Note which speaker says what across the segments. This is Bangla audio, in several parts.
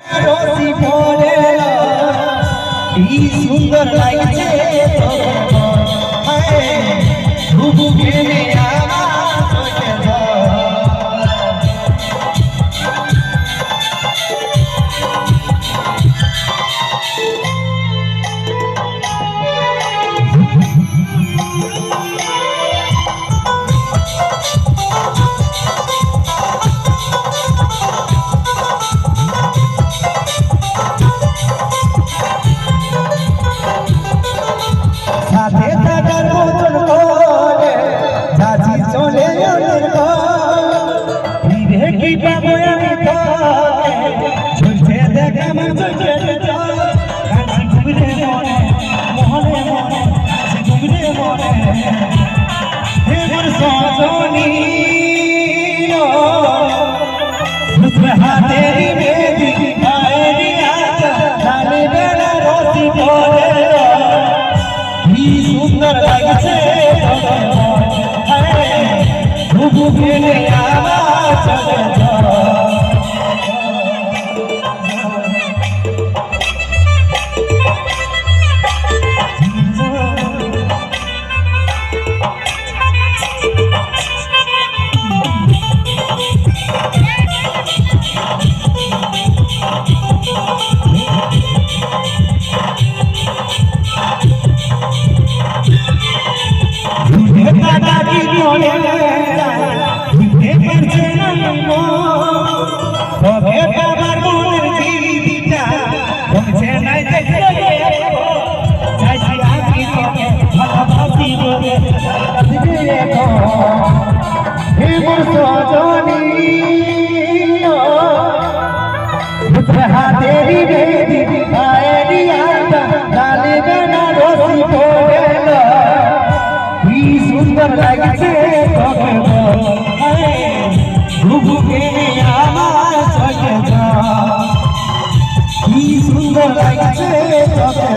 Speaker 1: রসি পড়ে কি সুন্দর লাগছে ঘুঘু খেলে আমার চোখে সাথে থাকার মতন করে যাচ্ছি চলে ওদের ঘরে কি পাবো আমি চলছে দেখ আমার চোখে কাছে ঘুরে মনে মনে মনে কাছে ঘুরে মনে হে মোর সজনী হাতেরি বেদি আয়েরি আতা জানে বেলা রসি পড়ে সুন্দর লাগছে ঘুঘু খেলে আমার চলে দাদি মনে পারছে না তবে বাবার মনের দিদিটা বলছে নাই দেখতে চাইছি আমি তোকে ভালোবাসি বলে হে মোর সজনী হাতেরি বেদি আয়েরি আতা গালে বেনা রসি পড়ে সুন্দর লাগছে তোকে ঘুঘু খেলে আমার চোখে কি সুন্দর লাগছে তোকে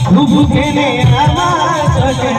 Speaker 1: ঘুঘু খেলে আমার চোখে